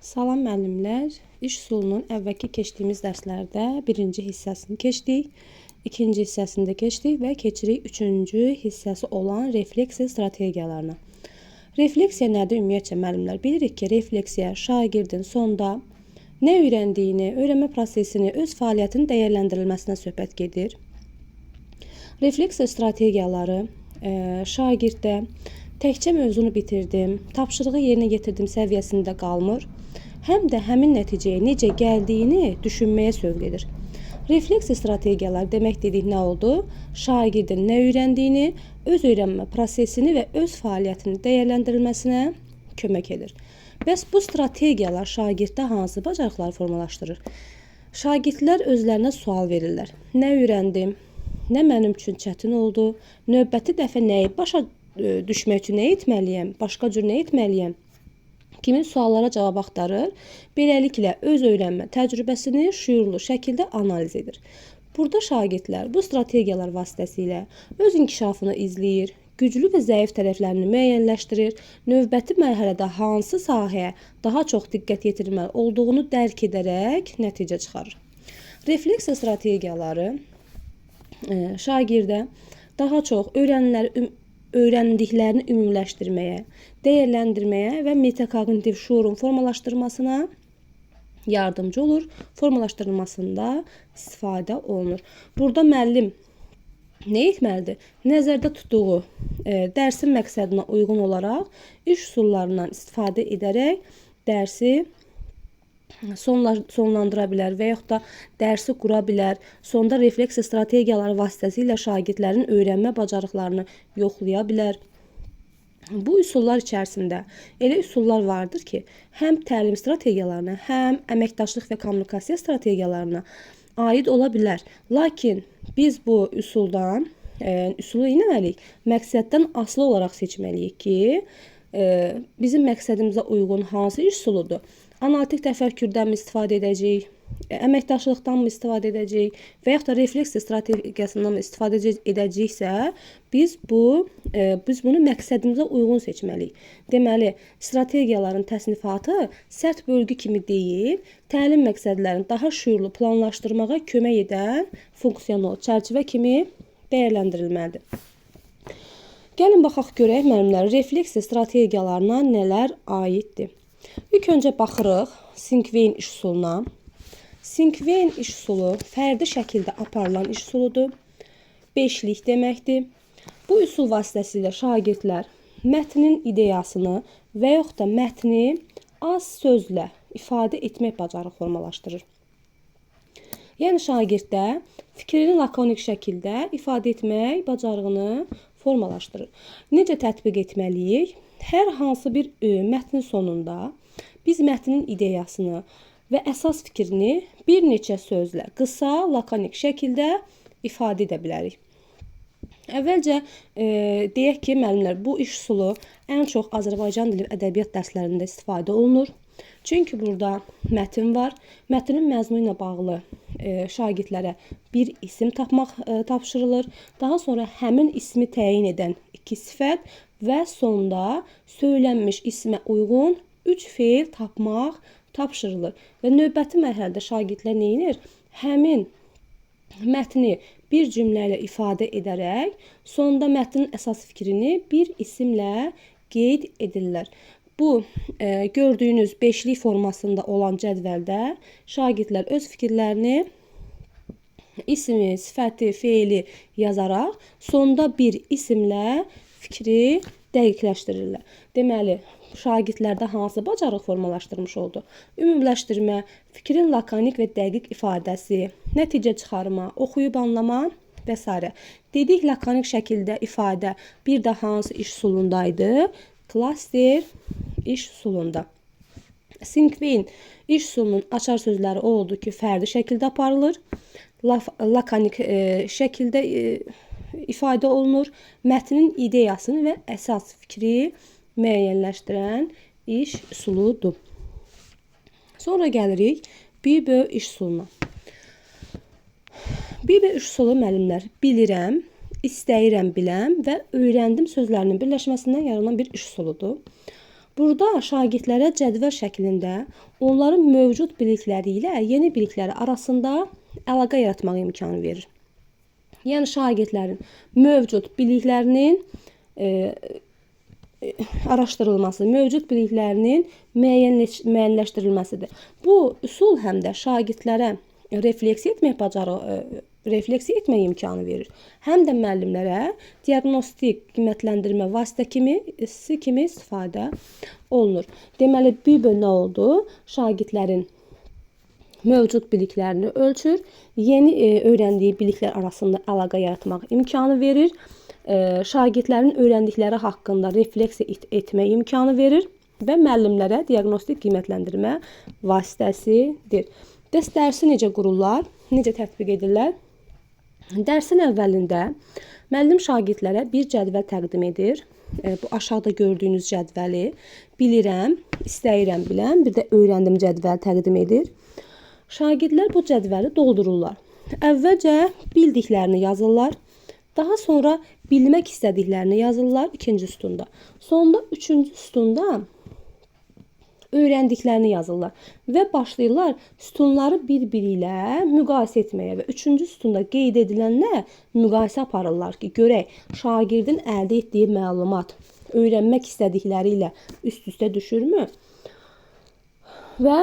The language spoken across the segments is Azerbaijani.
Salam müəllimlər. İş üsulunun əvvəlki keçdiyimiz dərslərdə birinci hissəsini keçdik, ikinci hissəsini də keçdik və keçirik üçüncü hissəsi olan refleksiya strategiyalarına. Refleksiya nədir ümumiyyətcə müəllimlər? Bilirik ki, refleksiya şagirdin sonda nə öyrəndiyini, öyrənmə prosesini, öz fəaliyyətinin dəyərləndirilməsinə söhbət gedir. Refleksiya strategiyaları şagirddə təkcə mövzunu bitirdim, tapşırığı yerinə yetirdim səviyyəsində qalmır, həm də həmin nəticəyə necə gəldiyini düşünməyə sövq edir. Refleksiya strategiyaları demək dedik nə oldu? Şagirdin nə öyrəndiyini, öz öyrənmə prosesini və öz fəaliyyətinin dəyərləndirilməsinə kömək edir. Bəs bu strategiyalar şagirddə hansı bacarıqları formalaşdırır? Şagirdlər özlərinə sual verirlər. Nə öyrəndim? Nə mənim üçün çətin oldu? Növbəti dəfə nəyi başa düşmək üçün nə etməliyəm? Başqa cür nə etməliyəm? Kimi suallara cavab axtarır. Beləliklə öz öyrənmə təcrübəsini şüurlu şəkildə analiz edir. Burada şagirdlər bu strategiyalar vasitəsilə öz inkişafını izləyir, güclü və zəif tərəflərini müəyyənləşdirir, növbəti mərhələdə hansı sahəyə daha çox diqqət yetirməli olduğunu dərk edərək nəticə çıxarır. Refleksiya strategiyaları şagirdə daha çox öyrəndiklərini ümumiləşdirməyə, dəyərləndirməyə və metakognitiv şuurun formalaşdırmasına yardımcı olur, formalaşdırılmasında istifadə olunur. Burada müəllim nə etməlidir? Nəzərdə tutduğu dərsin məqsədinə uyğun olaraq iş üsullarından istifadə edərək dərsi sonlandıra bilər və yaxud da dərsi qura bilər. Sonda refleksiya strategiyaları vasitəsilə şagirdlərin öyrənmə bacarıqlarını yoxlaya bilər. Bu üsullar içərisində elə üsullar vardır ki, həm təlim strategiyalarına, həm əməkdaşlıq və kommunikasiya strategiyalarına aid ola bilər. Lakin biz bu üsulu etməliyik, məqsəddən asılı olaraq seçməliyik ki, bizim məqsədimizə uyğun hansı iş üsuludur? Analitik təfəkkürdən mi istifadə edəcəyik, əməkdaşlıqdan mı istifadə edəcəyik və yaxud da refleksiya strategiyasından mı istifadə edəcəyiksə, biz bunu məqsədimizə uyğun seçməliyik. Deməli, strategiyaların təsnifatı sərt bölgü kimi deyil, təlim məqsədlərini daha şüurlu planlaşdırmağa kömək edən funksional çərçivə kimi dəyərləndirilməlidir. Gəlin baxaq görək müəllimlər, refleksiya strategiyalarına nələr aiddir. İlk öncə baxırıq Sinkveyn iş üsuluna. Sinkveyn iş üsulu fərdi şəkildə aparılan iş üsuludur. Beşlik deməkdir. Bu üsul vasitəsilə şagirdlər mətnin ideyasını və yaxud da mətni az sözlə ifadə etmək bacarığı formalaşdırır. Yəni şagirddə fikrini lakonik şəkildə ifadə etmək bacarığını formalaşdırır. Necə tətbiq etməliyik? Hər hansı bir mətnin sonunda biz mətnin ideyasını və əsas fikrini bir neçə sözlə, qısa, lakonik şəkildə ifadə edə bilərik. Əvvəlcə deyək ki, müəllimlər, bu iş üsulu ən çox Azərbaycan dili və ədəbiyyat dərslərində istifadə olunur. Çünki burada mətn var. Mətnin məzmunu ilə bağlı şagirdlərə bir isim tapmaq tapşırılır. Daha sonra həmin ismi təyin edən iki sifət və sonda söylənmiş ismə uyğun 3 feil tapmaq tapşırılır. Və növbəti mərhələdə şagirdlər nə edir? Həmin mətni bir cümlə ilə ifadə edərək, sonda mətnin əsas fikrini bir isimlə qeyd edirlər. Bu, gördüyünüz beşlik formasında olan cədvəldə şagirdlər öz fikirlərini ismi, sifəti, feili yazaraq, sonda bir isimlə fikri dəqiqləşdirirlər. Deməli, şagirdlərdə hansı bacarıq formalaşdırmış oldu? Ümumiləşdirmə, fikrin lakonik və dəqiq ifadəsi, nəticə çıxarma, oxuyub anlama və s. Dedik, lakonik şəkildə ifadə bir də hansı iş üsulundaydı? Klaster iş üsulunda. Sinkveyn iş üsulunun açar sözləri oldu ki, fərdi şəkildə aparılır, lakonik şəkildə ifadə olunur, mətnin ideyasını və əsas fikri müəyyənləşdirən iş üsuludur. Sonra gəlirik BİBÖ iş üsuluna. BİBÖ iş üsulu müəllimlər bilirəm, istəyirəm, biləm və öyrəndim sözlərinin birləşməsindən yaranan bir iş üsuludur. Burada şagirdlərə cədvəl şəklində onların mövcud bilikləri ilə yeni bilikləri arasında əlaqə yaratmaq imkanı verir. Yəni şagirdlərin mövcud biliklərinin araşdırılması, mövcud biliklərinin müəyyənləşdirilməsidir. Bu üsul həm də şagirdlərə refleksiya etmək imkanı verir. Həm də müəllimlərə diaqnostik qiymətləndirmə vasitəsi kimi istifadə olunur. Deməli, BİBÖ nə oldu? Şagirdlərin mövcud biliklərini ölçür, yeni öyrəndiyi biliklər arasında əlaqə yaratmaq imkanı verir, şagirdlərin öyrəndikləri haqqında refleksiya etmək imkanı verir və müəllimlərə diaqnostik qiymətləndirmə vasitəsidir. Bəs dərsi necə qururlar, necə tətbiq edirlər? Dərsin əvvəlində müəllim şagirdlərə bir cədvəl təqdim edir. Bu aşağıda gördüyünüz cədvəli bilirəm, istəyirəm biləm, bir də öyrəndim cədvəl təqdim edir. Şagirdlər bu cədvəli doldururlar. Əvvəlcə bildiklərini yazırlar. Daha sonra bilmək istədiklərini yazırlar ikinci sütunda. Sonda üçüncü sütunda öyrəndiklərini yazırlar və başlayırlar sütunları bir-biri ilə müqayisə etməyə və üçüncü sütunda qeyd edilənlə müqayisə aparırlar ki, görək şagirdin əldə etdiyi məlumat öyrənmək istədikləri ilə üst-üstə düşürmü? Və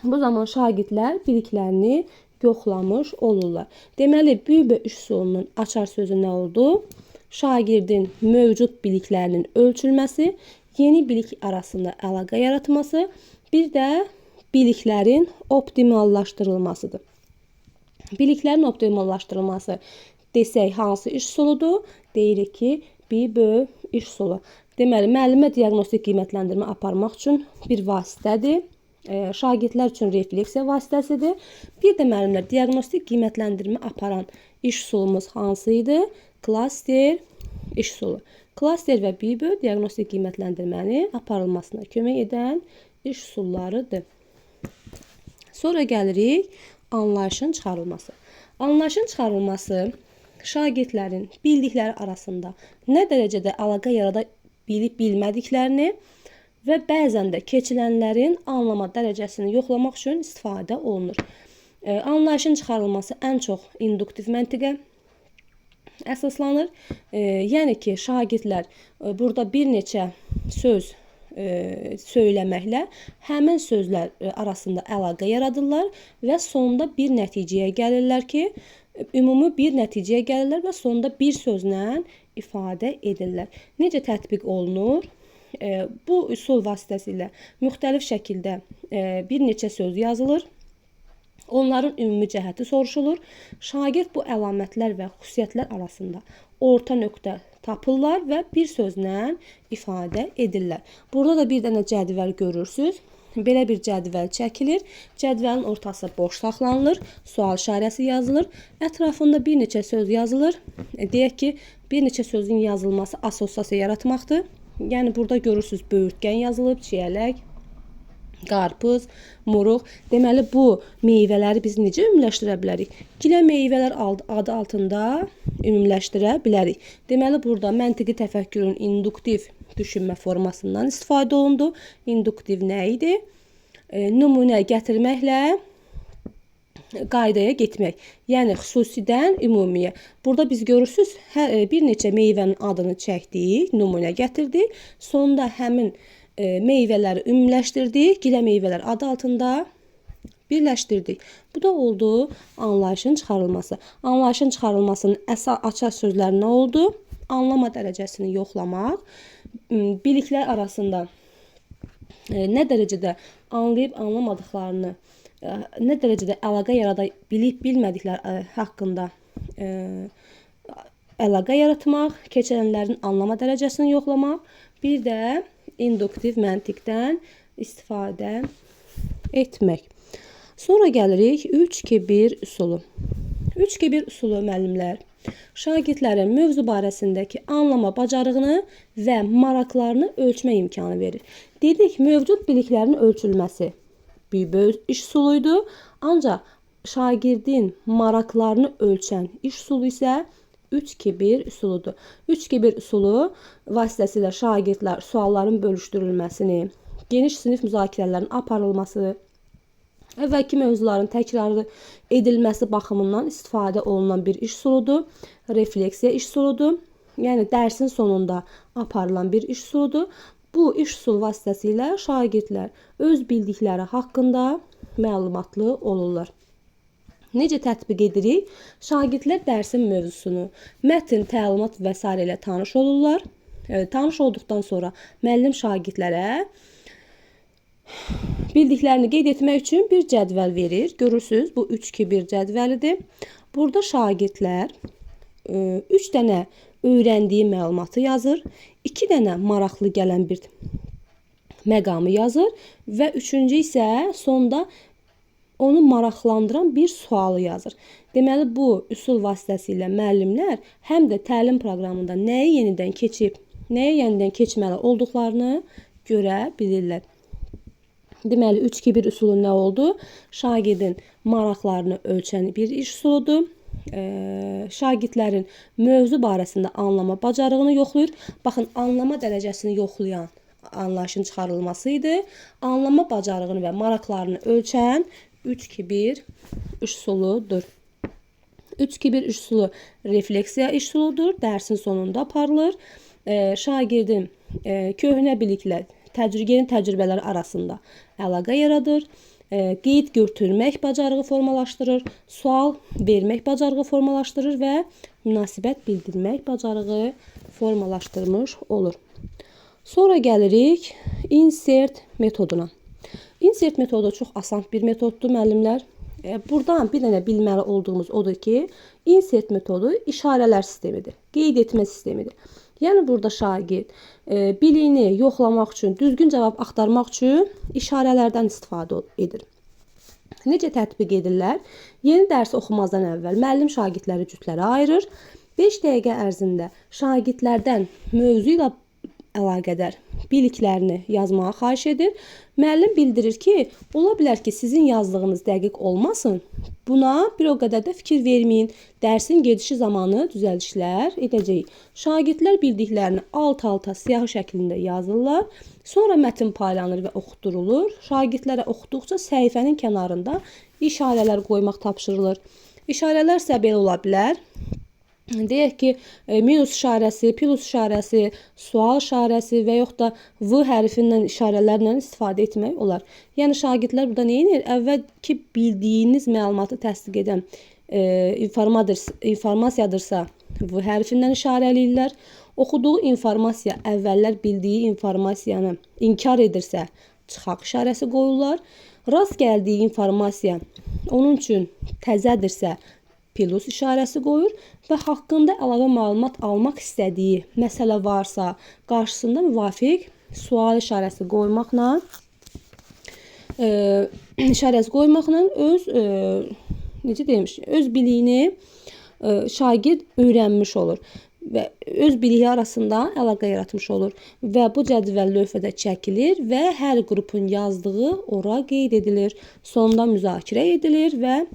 bu zaman şagirdlər biliklərini yoxlamış olurlar. Deməli, BİBÖ üsulunun açar sözü nə oldu? Şagirdin mövcud biliklərinin ölçülməsi, yeni bilik arasında əlaqə yaratması, bir də biliklərin optimallaşdırılmasıdır. Biliklərin optimallaşdırılması desək hansı iş üsuludur? Deyirik ki, BİBÖ iş üsulu. Deməli, müəllimə diaqnostik qiymətləndirmə aparmaq üçün bir vasitədir. Şagirdlər üçün refleksiya vasitəsidir. Bir də müəllimlər diaqnostik qiymətləndirmə aparan iş üsulumuz hansı idi? Klaster iş üsulu. Klaster və BİBÖ diaqnostik qiymətləndirməni aparılmasına kömək edən iş üsullarıdır. Sonra gəlirik anlayışın çıxarılması. Anlayışın çıxarılması şagirdlərin bildikləri arasında nə dərəcədə əlaqə yarada bilib-bilmədiklərini və bəzən də keçilənlərin anlama dərəcəsini yoxlamaq üçün istifadə olunur. Anlayışın çıxarılması ən çox induktiv məntiqə əsaslanır. Yəni ki, şagirdlər burada bir neçə söz söyləməklə həmin sözlər arasında əlaqə yaradırlar və sonda bir nəticəyə gəlirlər ki, ümumi bir nəticəyə gəlirlər və sonda bir sözlə ifadə edirlər. Necə tətbiq olunur? Bu üsul vasitəsilə müxtəlif şəkildə bir neçə söz yazılır. Onların ümumi cəhəti soruşulur. Şagird bu əlamətlər və xüsusiyyətlər arasında orta nöqtə tapırlar və bir sözlə ifadə edirlər. Burada da bir dənə cədvəl görürsünüz. Belə bir cədvəl çəkilir. Cədvəlin ortası boş saxlanılır. Sual işarəsi yazılır. Ətrafında bir neçə söz yazılır. Deyək ki, bir neçə sözün yazılması assosiasiya yaratmaqdır. Yəni burada görürsünüz böyürtkən yazılıb, çiyələk, qarpız, moruq. Deməli bu meyvələri biz necə ümumiləşdirə bilərik? Gilə meyvələr adı altında ümumiləşdirə bilərik. Deməli burada məntiqi təfəkkürün induktiv düşünmə formasından istifadə olundu. İnduktiv nə idi? Nümunə gətirməklə qaydaya getmək. Yəni xüsusidən ümumiyə. Burada biz görürsünüz, bir neçə meyvənin adını çəkdik, nümunə gətirdik. Sonda həmin meyvələri ümumiləşdirdik, gilə meyvələr adı altında birləşdirdik. Bu da oldu anlayışın çıxarılması. Anlayışın çıxarılmasının əsas açar sözləri nə oldu? Anlama dərəcəsini yoxlamaq, biliklər arasında nə dərəcədə anlayıb anlamadıqlarını, nə dərəcədə əlaqə yarada bilib-bilmədikləri haqqında əlaqə yaratmaq, keçənlərin anlama dərəcəsini yoxlamaq, bir də induktiv məntiqdən istifadə etmək. Sonra gəlirik 3-2-1 üsulu. 3-2-1 üsulu müəllimlər şagirdlərin mövzu barəsindəki anlama bacarığını və maraqlarını ölçmə imkanı verir. Dedik, mövcud biliklərin ölçülməsi BİBÖ iş üsuluydu, ancaq şagirdin maraqlarını ölçən iş üsulu isə 3-2-1 üsuludur. 3-2-1 üsulu vasitəsilə şagirdlər sualların bölüşdürülməsini, geniş sinif müzakirələrinin aparılması, əvvəlki mövzuların təkrarı edilməsi baxımından istifadə olunan bir iş üsuludur. Refleksiya iş üsuludur. Yəni dərsin sonunda aparılan bir iş üsuludur. Bu iş üsulu vasitəsilə şagirdlər öz bildikləri haqqında məlumatlı olurlar. Necə tətbiq edirik? Şagirdlər dərsin mövzusunu, mətn, təlimat və s. ilə tanış olurlar. Tanış olduqdan sonra müəllim şagirdlərə bildiklərini qeyd etmək üçün bir cədvəl verir. Görürsünüz, bu 3-2-1 cədvəlidir. Burada şagirdlər 3 dənə öyrəndiyi məlumatı yazır, 2 dənə maraqlı gələn bir məqamı yazır və üçüncü isə sonda onu maraqlandıran bir sualı yazır. Deməli, bu üsul vasitəsilə müəllimlər həm də təlim proqramında nəyi yenidən keçib, nəyə yenidən keçməli olduqlarını görə bilirlər. Deməli, 3-2-1 üsulu nə oldu? Şagirdin maraqlarını ölçən bir iş üsuludur. Şagirdlərin mövzu barəsində anlama bacarığını yoxlayır. Baxın, anlama dərəcəsini yoxlayan anlayışın çıxarılması idi. Anlama bacarığını və maraqlarını ölçən 3-2-1 üsuludur. 3-2-1 üsulu refleksiya üsuludur. Dərsin sonunda aparılır. Şagirdin köhnə biliklə yeni təcrübələr arasında əlaqə yaradır. Qeyd götürmək bacarığı formalaşdırır. Sual vermək bacarığı formalaşdırır və münasibət bildirmək bacarığı formalaşdırmış olur. Sonra gəlirik insert metoduna. Insert metodu çox asan bir metoddur müəllimlər. Buradan bir dənə bilməli olduğumuz odur ki, insert metodu işarələr sistemidir, qeyd etmə sistemidir. Yəni burada şagird biliyini yoxlamaq üçün, düzgün cavab axtarmaq üçün işarələrdən istifadə edir. Necə tətbiq edirlər? Yeni dərsi oxumazdan əvvəl müəllim şagirdləri cütlərə ayırır. 5 dəqiqə ərzində şagirdlərdən mövzu ilə əlaqədar biliklərini yazmağa xahiş edir. Müəllim bildirir ki, ola bilər ki, sizin yazdığınız dəqiq olmasın. Buna bir o qədər də fikir verməyin. Dərsin gedişi zamanı düzəlişlər edəcəyik. Şagirdlər bildiklərini alt-alta siyahı şəklində yazırlar. Sonra mətn paylanır və oxutdurulur. Şagirdlərə oxuduqca səhifənin kənarında işarələr qoymaq tapşırılır. İşarələr isə belə ola bilər. Deyək ki, minus işarəsi, plus işarəsi, sual işarəsi və yox da V hərfindən işarələrlə istifadə etmək olar. Yəni şagirdlər burada nə edir? Əvvəlki bildiyiniz məlumatı təsdiq edən informasiyadırsa V hərfindən işarələyirlər. Oxuduğu informasiya əvvəllər bildiyi informasiyanı inkar edirsə çıxaq işarəsi qoyurlar. Rast gəldiyi informasiya onun üçün təzədirsə plus işarəsi qoyur və haqqında əlavə məlumat almaq istədiyi məsələ varsa qarşısında müvafiq sual işarəsi qoymaqla öz biliyini şagird öyrənmiş olur və öz biliyi arasında əlaqə yaratmış olur və bu cədvəl lövhədə çəkilir və hər qrupun yazdığı ora qeyd edilir. Sonda müzakirə edilir və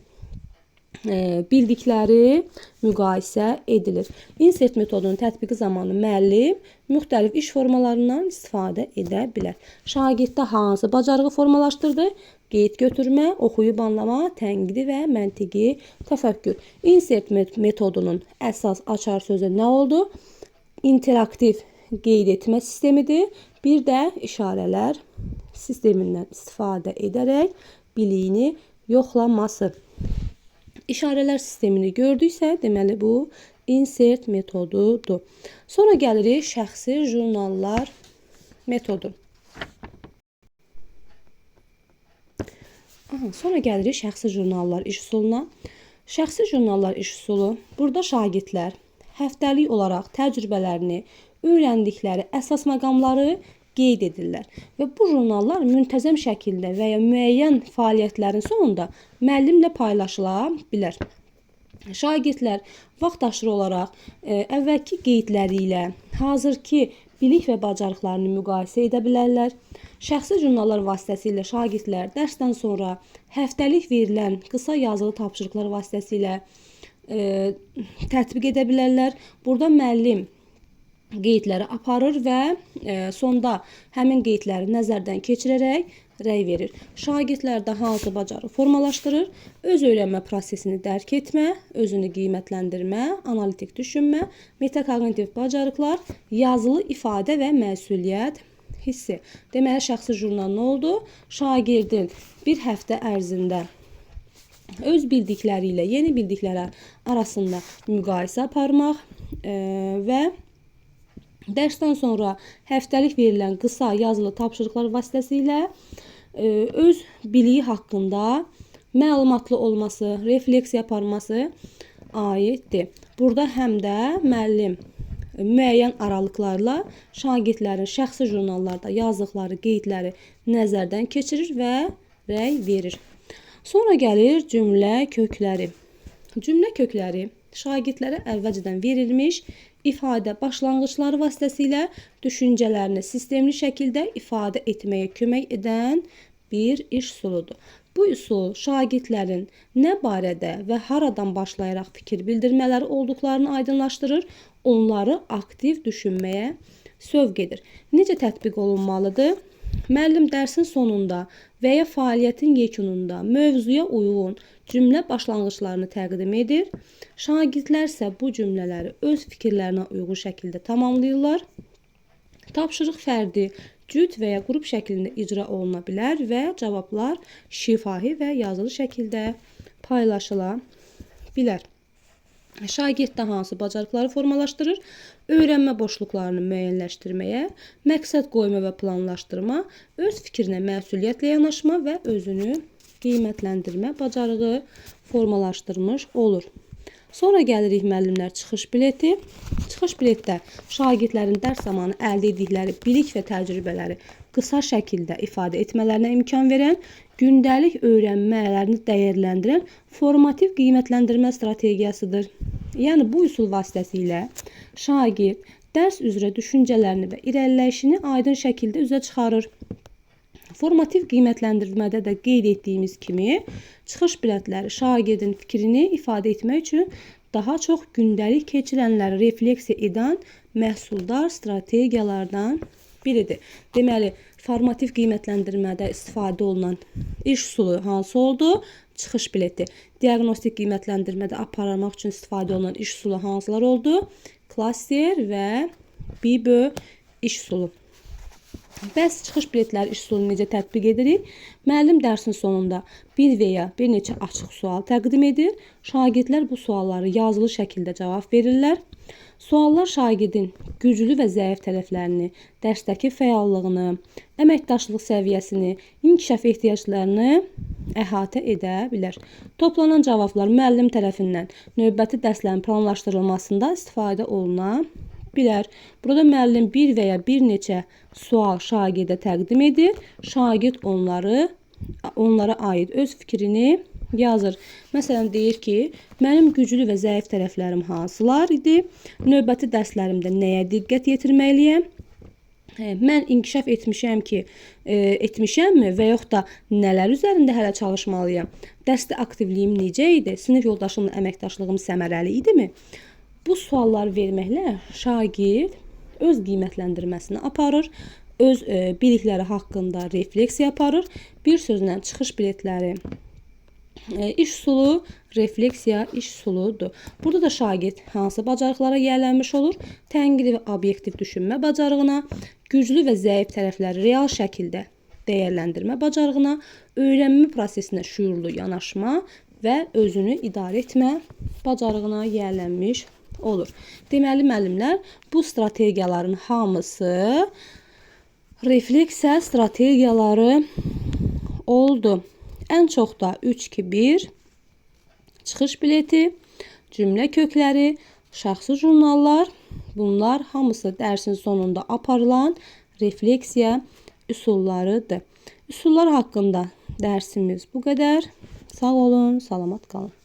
bildikləri müqayisə edilir. Insert metodunun tətbiqi zamanı müəllim müxtəlif iş formalarından istifadə edə bilər. Şagirddə hansı bacarığı formalaşdırdı? Qeyd götürmə, oxuyub anlama, tənqidi və məntiqi təfəkkür. Insert metodunun əsas açar sözü nə oldu? İnteraktiv qeyd etmə sistemidir. Bir də işarələr sistemindən istifadə edərək biliyini yoxlaması. İşarələr sistemini gördüksə, deməli bu insert metodudur. Sonra gəlirik şəxsi jurnallar metodu. Sonra gəlirik şəxsi jurnallar iş üsuluna. Şəxsi jurnallar iş üsulu. Burada şagirdlər həftəlik olaraq təcrübələrini, öyrəndikləri əsas məqamları qeyd edirlər və bu jurnallar müntəzəm şəkildə və ya müəyyən fəaliyyətlərin sonunda müəllimlə paylaşıla bilər. Şagirdlər vaxtaşırı olaraq əvvəlki qeydləri ilə hazırki bilik və bacarıqlarını müqayisə edə bilərlər. Şəxsi jurnallar vasitəsilə şagirdlər dərsdən sonra həftəlik verilən qısa yazılı tapşırıqlar vasitəsilə tətbiq edə bilərlər. Burada müəllim qeydləri aparır və sonda həmin qeydləri nəzərdən keçirərək rəy verir. Şagirdlərdə hansı bacarıq formalaşdırır? Öz öyrənmə prosesini dərk etmə, özünü qiymətləndirmə, analitik düşünmə, metakognitiv bacarıqlar, yazılı ifadə və məsuliyyət hissi. Deməli, şəxsi jurnal nə oldu? Şagirdin bir həftə ərzində öz bildikləri ilə yeni bildikləri arasında müqayisə aparmaq və dərsdən sonra həftəlik verilən qısa yazılı tapşırıqlar vasitəsilə öz biliyi haqqında məlumatlı olması, refleksiya aparması aiddir. Burada həm də müəllim müəyyən aralıqlarla şagirdlərin şəxsi jurnallarda yazdıqları qeydləri nəzərdən keçirir və rəy verir. Sonra gəlir cümlə kökləri. Cümlə kökləri şagirdlərə əvvəlcədən verilmiş ifadə başlanğıcları vasitəsilə düşüncələrini sistemli şəkildə ifadə etməyə kömək edən bir iş üsuludur. Bu üsul şagirdlərin nə barədə və haradan başlayaraq fikir bildirmələri olduqlarını aydınlaşdırır, onları aktiv düşünməyə sövq edir. Necə tətbiq olunmalıdır? Müəllim dərsin sonunda və ya fəaliyyətin yekununda mövzuya uyğun cümlə başlanğıclarını təqdim edir. Şagirdlər isə bu cümlələri öz fikirlərinə uyğun şəkildə tamamlayırlar. Tapşırıq fərdi, cüt və ya qrup şəklində icra oluna bilər və cavablar şifahi və yazılı şəkildə paylaşıla bilər. Şagirddə hansı bacarıqları formalaşdırır? Öyrənmə boşluqlarını müəyyənləşdirməyə, məqsəd qoyma və planlaşdırma, öz fikrinə məsuliyyətlə yanaşma və özünü qiymətləndirmə bacarığı formalaşdırmış olur. Sonra gəlirik müəllimlər çıxış bileti. Çıxış biletdə şagirdlərin dərs zamanı əldə etdikləri bilik və təcrübələri qısa şəkildə ifadə etmələrinə imkan verən, gündəlik öyrənmələrini dəyərləndirən formativ qiymətləndirmə strategiyasıdır. Yəni bu üsul vasitəsilə şagird dərs üzrə düşüncələrini və irəliləyişini aydın şəkildə üzə çıxarır. Formativ qiymətləndirmədə də qeyd etdiyimiz kimi çıxış biletləri şagirdin fikrini ifadə etmək üçün daha çox gündəlik keçirənləri refleksiya edən məhsuldar strategiyalardan biridir. Deməli, formativ qiymətləndirmədə istifadə olunan iş üsulu hansı oldu? Çıxış bileti. Diaqnostik qiymətləndirmədə aparılmaq üçün istifadə olunan iş üsulu hansılar oldu? Klaster və BIBÖ iş üsulu. Bəs çıxış biletləri iş üsulunu necə tətbiq edirik? Müəllim dərsin sonunda bir və ya bir neçə açıq sual təqdim edir. Şagirdlər bu sualları yazılı şəkildə cavab verirlər. Suallar şagirdin güclü və zəif tərəflərini, dərsdəki fəallığını, əməkdaşlıq səviyyəsini, inkişaf ehtiyaclarını əhatə edə bilər. Toplanan cavablar müəllim tərəfindən növbəti dərslərin planlaşdırılmasında istifadə oluna bilər. Burada müəllim bir və ya bir neçə sual şagirdə təqdim edir. Şagird onlara aid öz fikrini yazır. Məsələn, deyir ki, mənim güclü və zəif tərəflərim hansılar idi? Növbəti dərslərimdə nəyə diqqət yetirməliyəm? Mən inkişaf etmişəmmi və yox da nələr üzərində hələ çalışmalıyam? Dərsdə aktivliyim necə idi? Sinif yoldaşımla əməkdaşlığım səmərəli idimi? Bu sualları verməklə şagird öz qiymətləndirməsini aparır, öz bilikləri haqqında refleksiya aparır. Bir sözlə çıxış biletləri iş üsulu, refleksiya iş üsuludur. Burada da şagird hansı bacarıqlara yiyələnmiş olur? Tənqidi və obyektiv düşünmə bacarığına, güclü və zəif tərəfləri real şəkildə dəyərləndirmə bacarığına, öyrənmə prosesinə şüurlu yanaşma və özünü idarə etmə bacarığına yiyələnmiş olur. Deməli, müəllimlər, bu strategiyaların hamısı refleksiya strategiyaları oldu. Ən çox da 3-2-1, çıxış bileti, cümlə kökləri, şəxsi jurnallar, bunlar hamısı dərsin sonunda aparılan refleksiya üsullarıdır. Üsullar haqqında dərsimiz bu qədər. Sağ olun, salamat qalın.